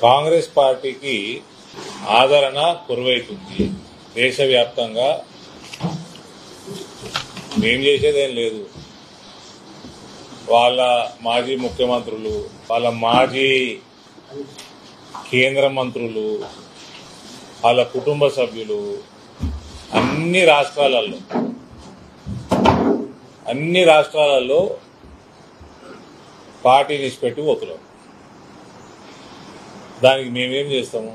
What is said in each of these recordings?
కాంగ్రెస్ పార్టీకి ఆదరణ కురువైతుంది. దేశవ్యాప్తంగా మేం చేసేదేం లేదు. వాళ్ళ మాజీ ముఖ్యమంత్రులు, వాళ్ళ మాజీ కేంద్ర మంత్రులు, వాళ్ళ కుటుంబ సభ్యులు అన్ని రాష్ట్రాలలో పార్టీని ఇచ్చిపెట్టి పోతున్నారు. దానికి మేమేం చేస్తాము?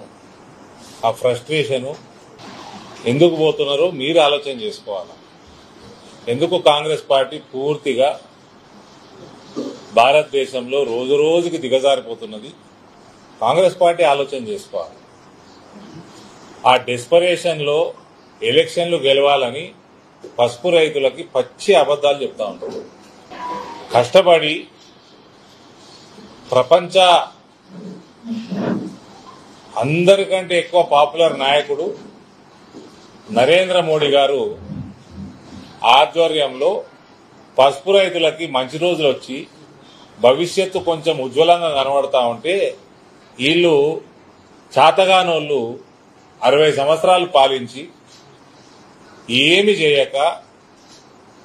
ఆ ఫ్రస్ట్రేషను ఎందుకు పోతున్నారో మీరు ఆలోచన చేసుకోవాలి. ఎందుకు కాంగ్రెస్ పార్టీ పూర్తిగా భారతదేశంలో రోజు రోజుకి దిగజారిపోతున్నది? కాంగ్రెస్ పార్టీ ఆలోచన చేసుకోవాలి. ఆ డెస్పరేషన్లో ఎలక్షన్లు గెలవాలని పసుపు రైతులకి పచ్చి అబద్దాలు చెప్తా ఉంటారు. కష్టపడి ప్రపంచ అందరికంటే ఎక్కువ పాపులర్ నాయకుడు నరేంద్ర మోడీ గారు ఆధ్వర్యంలో పసుపు రైతులకి మంచి రోజులు వచ్చి భవిష్యత్తు కొంచెం ఉజ్వలంగా కనబడతా ఉంటే వీళ్ళు చాతగానోళ్ళు 60 సంవత్సరాలు పాలించి ఏమి చేయక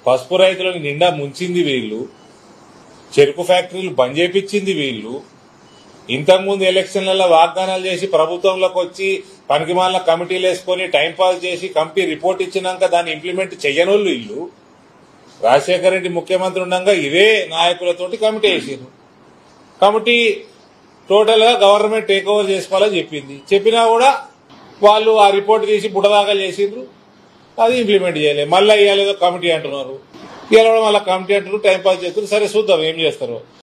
పసుపు రైతులను నిండా ముంచింది వీళ్ళు. చెరుకు ఫ్యాక్టరీలు బంద్ చేపించింది వీళ్ళు. ఇంతకుముందు ఎలక్షన్లలో వాగ్దానాలు చేసి ప్రభుత్వంలోకి వచ్చి పనికిమాలిన కమిటీలు వేసుకుని టైంపాస్ చేసి కమిటీ రిపోర్ట్ ఇచ్చినాక దాన్ని ఇంప్లిమెంట్ చెయ్యనోళ్ళు వీళ్ళు. రాజశేఖర రెడ్డి ముఖ్యమంత్రి ఉండగా ఇదే నాయకులతోటి కమిటీ వేసారు. కమిటీ టోటల్ గా గవర్నమెంట్ టేక్ ఓవర్ చేసుకోవాలని చెప్పినా కూడా వాళ్ళు ఆ రిపోర్ట్ తీసి బుడదాఖలు చేసిండ్రు. అది ఇంప్లిమెంట్ చేయలేదు. మళ్ళీ ఇవ్వలేదో కమిటీ అంటున్నారు. ఇవాళ మళ్ళీ కమిటీ అంటున్నారు, టైంపాస్ చేస్తున్నారు. సరే చూద్దాం ఏం చేస్తారు.